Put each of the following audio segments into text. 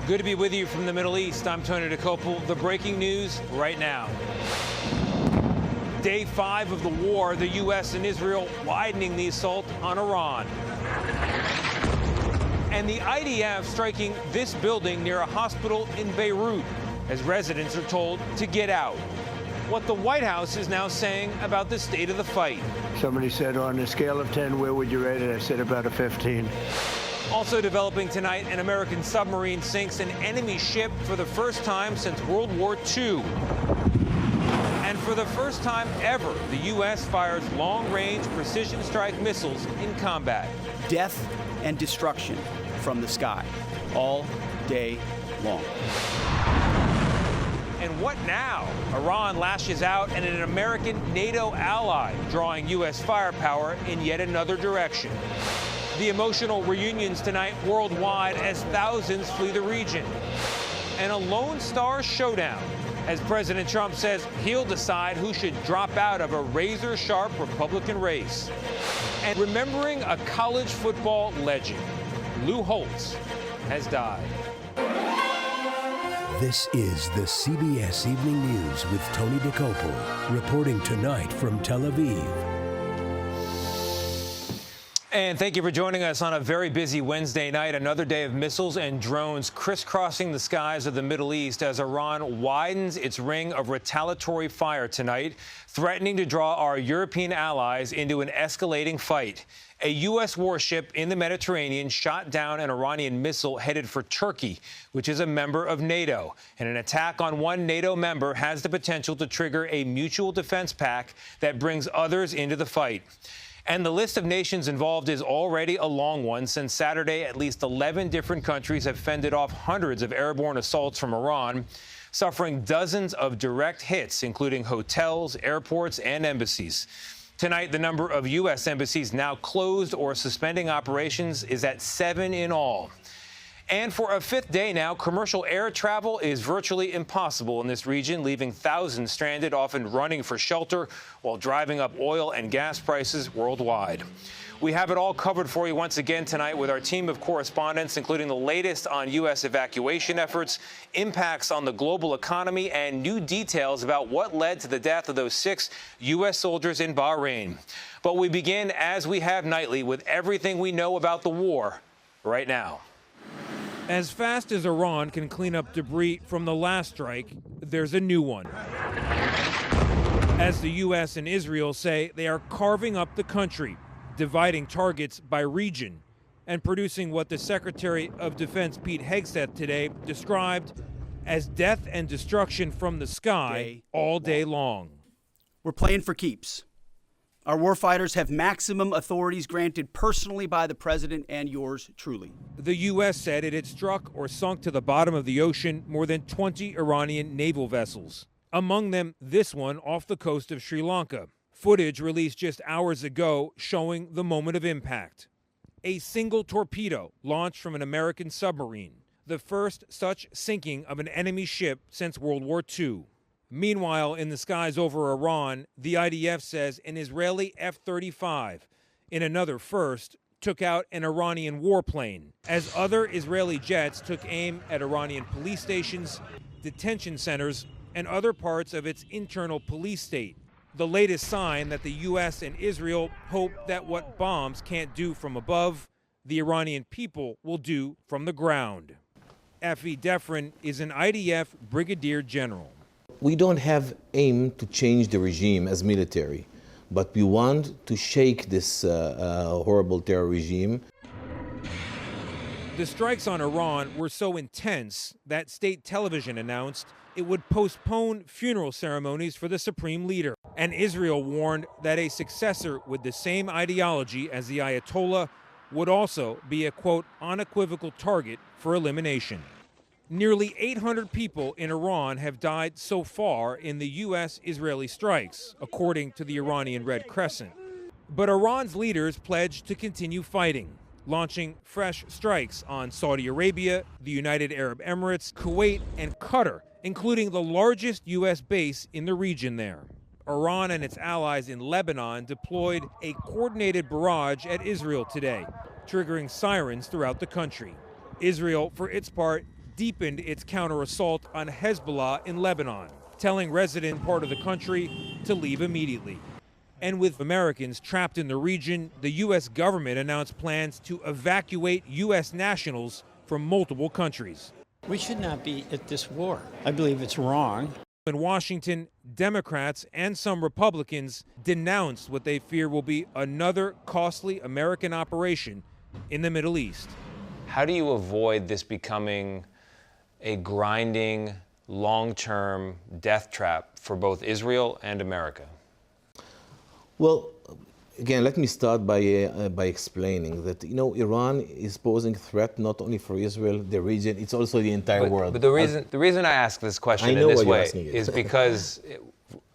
Good to be with you from the Middle East. I'm Tony DeCopel. The breaking news right now. Day 5 of the war, the U.S. and Israel widening the assault on Iran. And the IDF striking this building near a hospital in Beirut, as residents are told to get out. What the White House is now saying about the state of the fight. Somebody said, on a scale of 10, where would you rate it? I said about a 15. Also developing tonight, an American submarine sinks an enemy ship for the first time since World War II. And for the first time ever, the U.S. fires long-range precision strike missiles in combat. Death and destruction from the sky, all day long. And what now? Iran lashes out and an American NATO ally drawing U.S. firepower in yet another direction. The emotional reunions tonight worldwide as thousands flee the region. And a Lone Star showdown as President Trump says he'll decide who should drop out of a razor-sharp Republican race. And remembering a college football legend, Lou Holtz has died. This is the CBS Evening News with Tony DeCopel, reporting tonight from Tel Aviv. And thank you for joining us on a very busy Wednesday night. Another day of missiles and drones crisscrossing the skies of the Middle East as Iran widens its ring of retaliatory fire tonight, threatening to draw our European allies into an escalating fight. A U.S. warship in the Mediterranean shot down an Iranian missile headed for Turkey, which is a member of NATO. And an attack on one NATO member has the potential to trigger a mutual defense pact that brings others into the fight. And the list of nations involved is already a long one. Since Saturday, at least 11 different countries have fended off hundreds of airborne assaults from Iran, suffering dozens of direct hits, including hotels, airports, and embassies. Tonight, the number of U.S. embassies now closed or suspending operations is at 7 in all. And for a fifth day now, commercial air travel is virtually impossible in this region, leaving thousands stranded, often running for shelter while driving up oil and gas prices worldwide. We have it all covered for you once again tonight with our team of correspondents, including the latest on U.S. evacuation efforts, impacts on the global economy, and new details about what led to the death of those 6 U.S. soldiers in Bahrain. But we begin, as we have nightly, with everything we know about the war right now. As fast as Iran can clean up debris from the last strike, there's a new one. As the U.S. and Israel say, they are carving up the country, dividing targets by region, and producing what the Secretary of Defense Pete Hegseth today described as death and destruction from the sky all day long. We're playing for keeps. Our warfighters have maximum authorities granted personally by the president and yours truly. The U.S. said it had struck or sunk to the bottom of the ocean more than 20 Iranian naval vessels. Among them, this one off the coast of Sri Lanka. Footage released just hours ago showing the moment of impact. A single torpedo launched from an American submarine, the first such sinking of an enemy ship since World War II. Meanwhile, in the skies over Iran, the IDF says an Israeli F-35, in another first, took out an Iranian warplane, as other Israeli jets took aim at Iranian police stations, detention centers, and other parts of its internal police state. The latest sign that the U.S. and Israel hope that what bombs can't do from above, the Iranian people will do from the ground. Effie Defrin is an IDF brigadier general. We don't have aim to change the regime as military, but we want to shake this horrible terror regime. The strikes on Iran were so intense that state television announced it would postpone funeral ceremonies for the supreme leader. And Israel warned that a successor with the same ideology as the Ayatollah would also be a, quote, unequivocal target for elimination. Nearly 800 people in Iran have died so far in the U.S.-Israeli strikes, according to the Iranian Red Crescent. But Iran's leaders pledged to continue fighting, launching fresh strikes on Saudi Arabia, the United Arab Emirates, Kuwait, and Qatar, including the largest U.S. base in the region there. Iran and its allies in Lebanon deployed a coordinated barrage at Israel today, triggering sirens throughout the country. Israel, for its part, deepened its counter-assault on Hezbollah in Lebanon, telling residents part of the country to leave immediately. And with Americans trapped in the region, the U.S. government announced plans to evacuate U.S. nationals from multiple countries. We should not be at this war. I believe it's wrong. In Washington, Democrats and some Republicans denounced what they fear will be another costly American operation in the Middle East. How do you avoid this becoming a grinding, long-term death trap for both Israel and America? Well, again, let me start by explaining that, Iran is posing a threat not only for Israel, the region, it's also the entire world. But the reason I ask this question in this way is because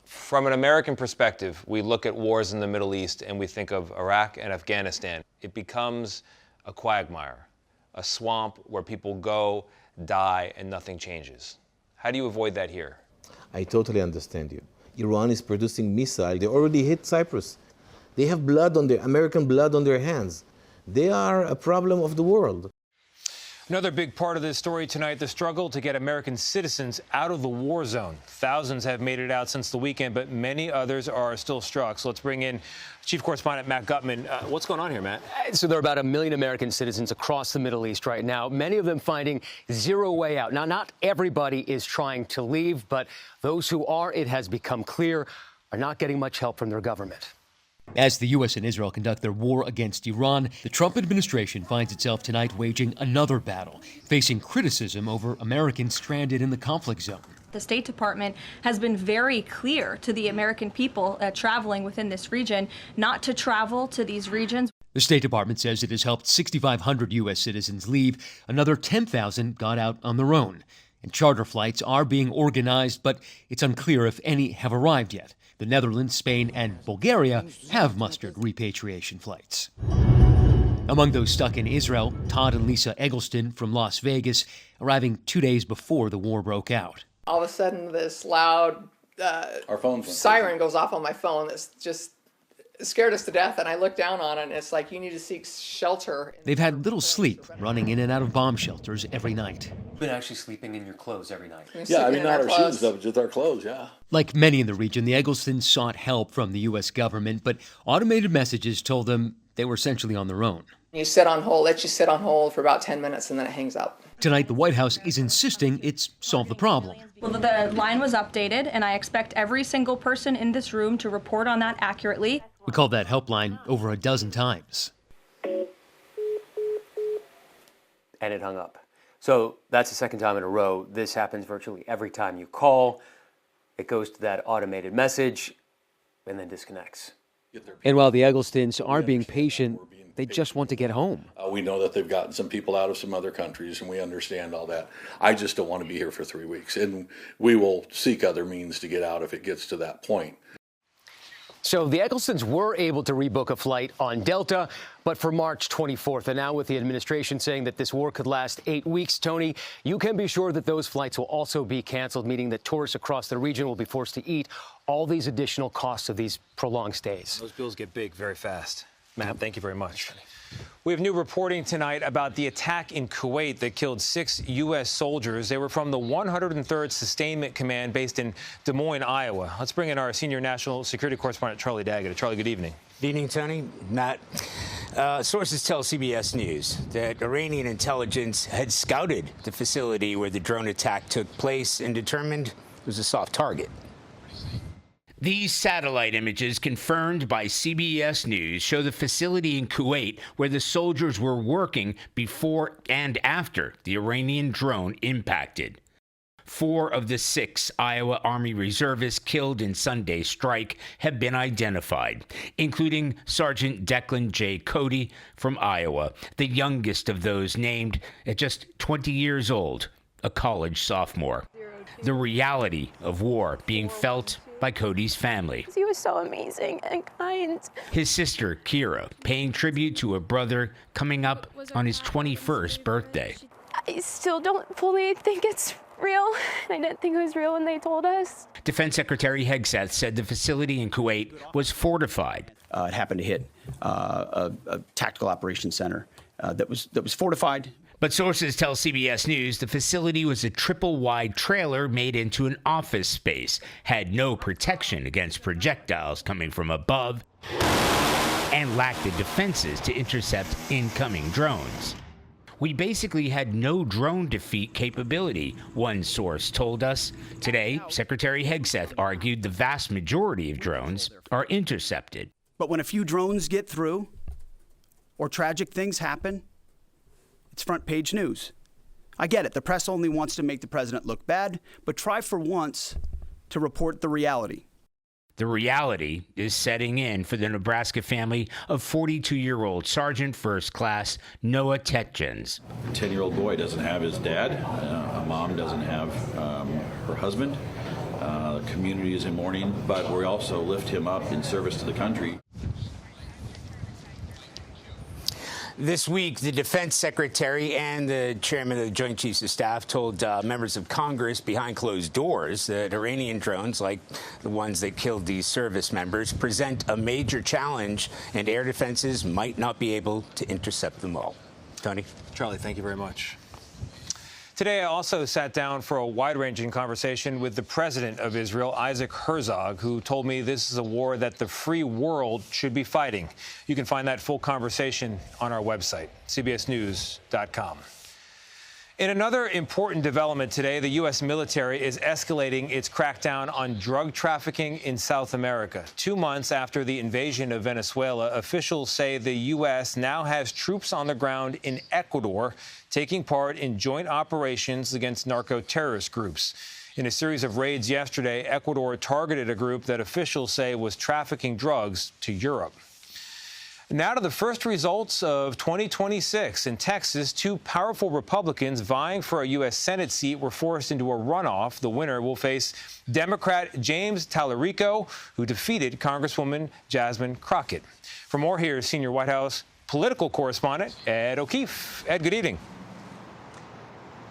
from an American perspective, we look at wars in the Middle East and we think of Iraq and Afghanistan. It becomes a quagmire, a swamp where people go, die, and nothing changes. How do you avoid that here? I totally understand you. Iran is producing missiles. They already hit Cyprus. They have American blood on their hands. They are a problem of the world. Another big part of this story tonight, the struggle to get American citizens out of the war zone. Thousands have made it out since the weekend, but many others are still struck. So let's bring in Chief Correspondent Matt Gutman. What's going on here, Matt? So there are about 1 million American citizens across the Middle East right now, many of them finding zero way out. Now, not everybody is trying to leave, but those who are, it has become clear, are not getting much help from their government. As the U.S. and Israel conduct their war against Iran, the Trump administration finds itself tonight waging another battle, facing criticism over Americans stranded in the conflict zone. The State Department has been very clear to the American people traveling within this region not to travel to these regions. The State Department says it has helped 6,500 U.S. citizens leave. Another 10,000 got out on their own. And charter flights are being organized, but it's unclear if any have arrived yet. The Netherlands, Spain, and Bulgaria have mustered repatriation flights. Among those stuck in Israel, Todd and Lisa Eggleston from Las Vegas, arriving 2 days before the war broke out. All of a sudden, this loud siren goes off on my phone. It's just scared us to death, and I looked down on it, and it's like, you need to seek shelter. They've had little sleep, running in and out of bomb shelters every night. Been actually sleeping in your clothes every night. Yeah, I mean, not our shoes, though, just our clothes, yeah. Like many in the region, the Egglestons sought help from the U.S. government, but automated messages told them they were essentially on their own. You sit on hold, lets you sit on hold for about 10 minutes, and then it hangs up. Tonight, the White House is insisting it's solved the problem. Well, the line was updated, and I expect every single person in this room to report on that accurately. We called that helpline over a dozen times. And it hung up. So that's the second time in a row. This happens virtually every time you call. It goes to that automated message and then disconnects. And while the Egglestons are being patient, they just want to get home. We know that they've gotten some people out of some other countries, and we understand all that. I just don't want to be here for 3 weeks, and we will seek other means to get out if it gets to that point. So the Egglestons were able to rebook a flight on Delta, but for March 24th. And now with the administration saying that this war could last 8 weeks, Tony, you can be sure that those flights will also be canceled, meaning that tourists across the region will be forced to eat all these additional costs of these prolonged stays. Those bills get big very fast. Matt, thank you very much. We have new reporting tonight about the attack in Kuwait that killed 6 U.S. soldiers. They were from the 103rd Sustainment Command based in Des Moines, Iowa. Let's bring in our senior national security correspondent, Charlie Daggett. Charlie, good evening. Good evening, Tony. Matt. Sources tell CBS News that Iranian intelligence had scouted the facility where the drone attack took place and determined it was a soft target. These satellite images confirmed by CBS News show the facility in Kuwait where the soldiers were working before and after the Iranian drone impacted. 4 of the 6 Iowa Army reservists killed in Sunday's strike have been identified, including Sergeant Declan J. Cody from Iowa, the youngest of those named at just 20 years old, a college sophomore. The reality of war being felt by Cody's family. He was so amazing and kind. His sister, Kira, paying tribute to a brother coming up on his 21st birthday. I still don't fully think it's real. I didn't think it was real when they told us. Defense Secretary Hegseth said the facility in Kuwait was fortified. It happened to hit a tactical operations center that was fortified, But sources tell CBS News the facility was a triple-wide trailer made into an office space, had no protection against projectiles coming from above, and lacked the defenses to intercept incoming drones. We basically had no drone defeat capability, one source told us. Today, Secretary Hegseth argued the vast majority of drones are intercepted. But when a few drones get through, or tragic things happen, it's front page news. I get it. The press only wants to make the president look bad, but try for once to report the reality. The reality is setting in for the Nebraska family of 42-year-old Sergeant First Class Noah Tetjens. A 10-year-old boy doesn't have his dad. A mom doesn't have her husband. The community is in mourning, but we also lift him up in service to the country. This week, the defense secretary and the chairman of the Joint Chiefs of Staff told members of Congress behind closed doors that Iranian drones, like the ones that killed these service members, present a major challenge, and air defenses might not be able to intercept them all. Tony? Charlie, thank you very much. Today, I also sat down for a wide-ranging conversation with the president of Israel, Isaac Herzog, who told me this is a war that the free world should be fighting. You can find that full conversation on our website, cbsnews.com. In another important development today, the U.S. military is escalating its crackdown on drug trafficking in South America. 2 months after the invasion of Venezuela, officials say the U.S. now has troops on the ground in Ecuador taking part in joint operations against narco-terrorist groups. In a series of raids yesterday, Ecuador targeted a group that officials say was trafficking drugs to Europe. Now to the first results of 2026. In Texas, two powerful Republicans vying for a U.S. Senate seat were forced into a runoff. The winner will face Democrat James Tallarico, who defeated Congresswoman Jasmine Crockett. For more, here's senior White House political correspondent Ed O'Keefe. Ed, good evening.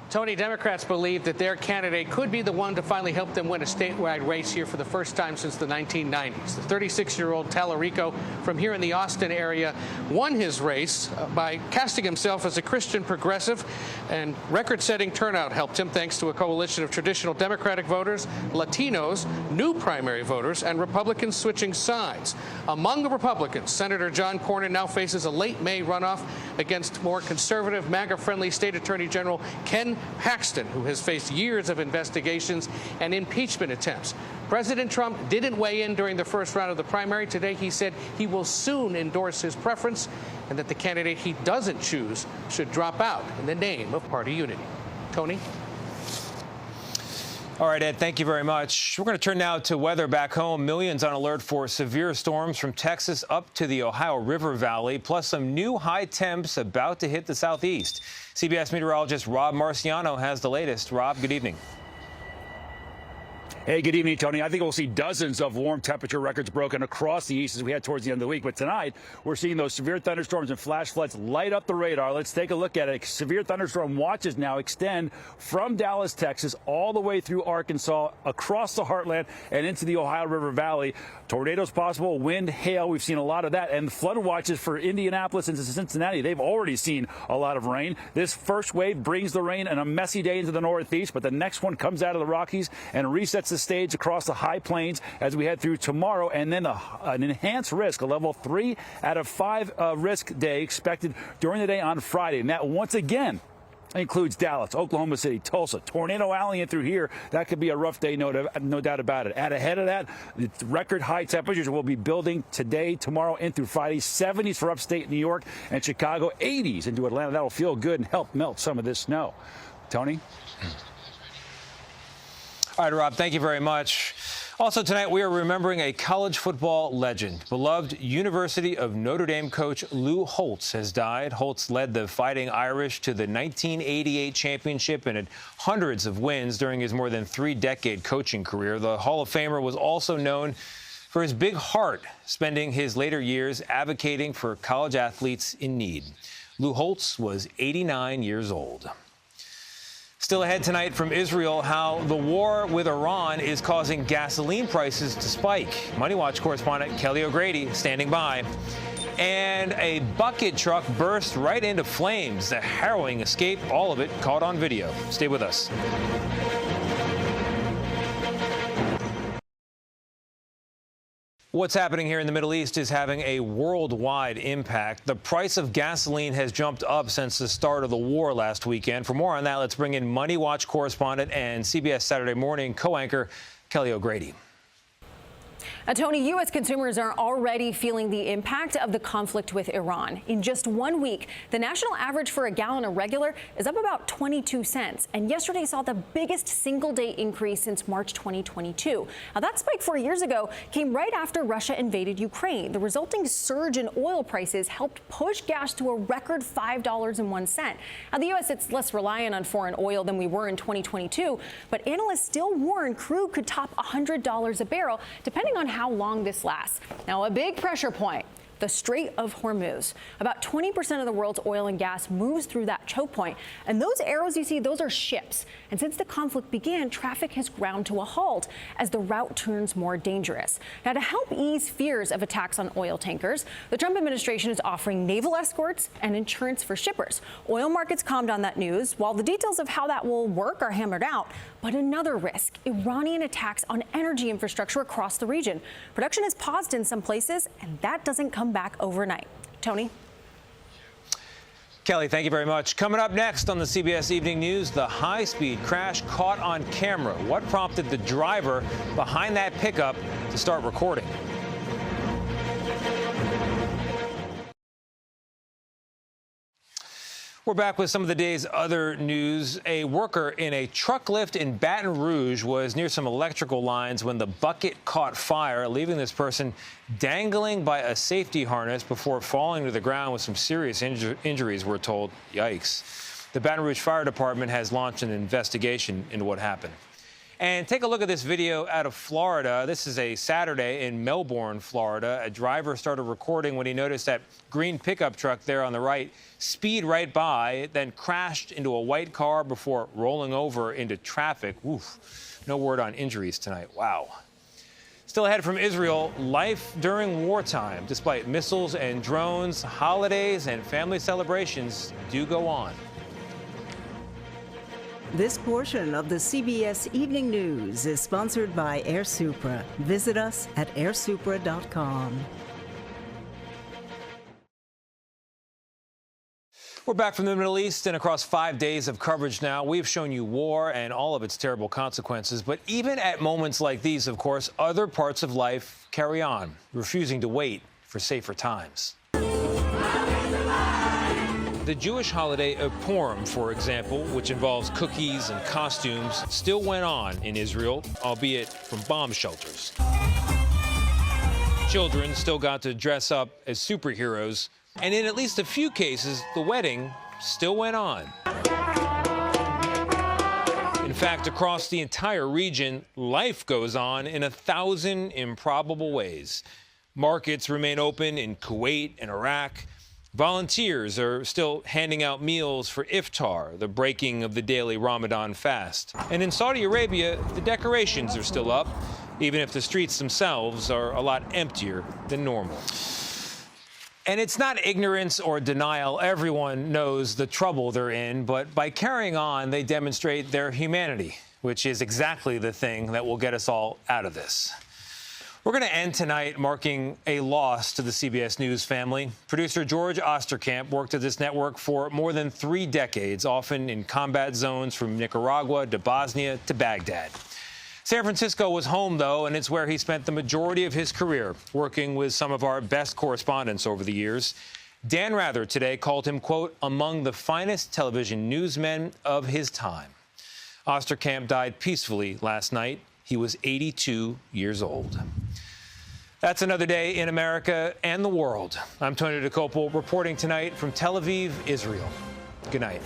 Tony, Democrats believe that their candidate could be the one to finally help them win a statewide race here for the first time since the 1990s. The 36-year-old Tallarico from here in the Austin area won his race by casting himself as a Christian progressive, and record-setting turnout helped him thanks to a coalition of traditional Democratic voters, Latinos, new primary voters, and Republicans switching sides. Among the Republicans, Senator John Cornyn now faces a late May runoff against more conservative, MAGA-friendly State Attorney General Ken Paxton, who has faced years of investigations and impeachment attempts. President Trump didn't weigh in during the first round of the primary. Today, he said he will soon endorse his preference and that the candidate he doesn't choose should drop out in the name of party unity. Tony? All right, Ed, thank you very much. We're going to turn now to weather back home. Millions on alert for severe storms from Texas up to the Ohio River Valley, plus some new high temps about to hit the southeast. CBS meteorologist Rob Marciano has the latest. Rob, good evening. Hey, good evening, Tony. I think we'll see dozens of warm temperature records broken across the east as we head towards the end of the week. But tonight, we're seeing those severe thunderstorms and flash floods light up the radar. Let's take a look at it. Severe thunderstorm watches now extend from Dallas, Texas, all the way through Arkansas, across the heartland, and into the Ohio River Valley. Tornadoes possible, wind, hail. We've seen a lot of that. And flood watches for Indianapolis and Cincinnati. They've already seen a lot of rain. This first wave brings the rain and a messy day into the Northeast, but the next one comes out of the Rockies and resets the stage across the high plains as we head through tomorrow, and then an enhanced risk, a level 3 out of 5 risk day expected during the day on Friday. And that once again includes Dallas, Oklahoma City, Tulsa, Tornado Alley, and through here. That could be a rough day, no doubt about it. Ahead of that, the record high temperatures will be building today, tomorrow, and through Friday. 70s for upstate New York and Chicago, 80s into Atlanta. That'll feel good and help melt some of this snow. Tony? All right, Rob, thank you very much. Also tonight, we are remembering a college football legend. Beloved University of Notre Dame coach Lou Holtz has died. Holtz led the Fighting Irish to the 1988 championship and had hundreds of wins during his more than 3-decade coaching career. The Hall of Famer was also known for his big heart, spending his later years advocating for college athletes in need. Lou Holtz was 89 years old. Still ahead tonight from Israel, how the war with Iran is causing gasoline prices to spike. Money Watch correspondent Kelly O'Grady standing by. And a bucket truck burst right into flames. A harrowing escape, all of it caught on video. Stay with us. What's happening here in the Middle East is having a worldwide impact. The price of gasoline has jumped up since the start of the war last weekend. For more on that, let's bring in Money Watch correspondent and CBS Saturday Morning co-anchor Kelly O'Grady. Tony, U.S. consumers are already feeling the impact of the conflict with Iran. In just 1 week, the national average for a gallon of regular is up about 22 cents. And yesterday saw the biggest single-day increase since March 2022. Now, that spike 4 years ago came right after Russia invaded Ukraine. The resulting surge in oil prices helped push gas to a record $5.01. Now, the U.S. is less reliant on foreign oil than we were in 2022, but analysts still warn crude could top $100 a barrel, depending on how long this lasts. Now, a big pressure point, the Strait of Hormuz. About 20% of the world's oil and gas moves through that choke point. And those arrows you see, those are ships. And since the conflict began, traffic has ground to a halt as the route turns more dangerous. Now, to help ease fears of attacks on oil tankers, the Trump administration is offering naval escorts and insurance for shippers. Oil markets calmed on that news, while the details of how that will work are hammered out. But another risk, Iranian attacks on energy infrastructure across the region. Production is paused in some places, and that doesn't come back overnight. Tony? Kelly, thank you very much. Coming up next on the CBS Evening News, the high-speed crash caught on camera. What prompted the driver behind that pickup to start recording? We're back with some of the day's other news. A worker in a truck lift in Baton Rouge was near some electrical lines when the bucket caught fire, leaving this person dangling by a safety harness before falling to the ground with some serious injuries, we're told. Yikes. The Baton Rouge Fire Department has launched an investigation into what happened. And take a look at this video out of Florida. This is a Saturday in Melbourne, Florida. A driver started recording when he noticed that green pickup truck there on the right speed right by, then crashed into a white car before rolling over into traffic. Oof. No word on injuries tonight. Wow. Still ahead from Israel, life during wartime. Despite missiles and drones, holidays and family celebrations do go on. This portion of the CBS Evening News is sponsored by Air Supra. Visit us at airsupra.com. We're back from the Middle East, and across 5 days of coverage now, we've shown you war and all of its terrible consequences. But even at moments like these, of course, other parts of life carry on, refusing to wait for safer times. The Jewish holiday of Purim, for example, which involves cookies and costumes, still went on in Israel, albeit from bomb shelters. Children still got to dress up as superheroes, and in at least a few cases, the wedding still went on. In fact, across the entire region, life goes on in 1,000 improbable ways. Markets remain open in Kuwait and Iraq. Volunteers are still handing out meals for iftar, the breaking of the daily Ramadan fast. And in Saudi Arabia, the decorations are still up, even if the streets themselves are a lot emptier than normal. And it's not ignorance or denial. Everyone knows the trouble they're in, but by carrying on, they demonstrate their humanity, which is exactly the thing that will get us all out of this. We're going to end tonight marking a loss to the CBS News family. Producer George Osterkamp worked at this network for more than 3 decades, often in combat zones from Nicaragua to Bosnia to Baghdad. San Francisco was home, though, and it's where he spent the majority of his career, working with some of our best correspondents over the years. Dan Rather today called him, quote, among the finest television newsmen of his time. Osterkamp died peacefully last night. He was 82 years old. That's another day in America and the world. I'm Tony DeCopel reporting tonight from Tel Aviv, Israel. Good night.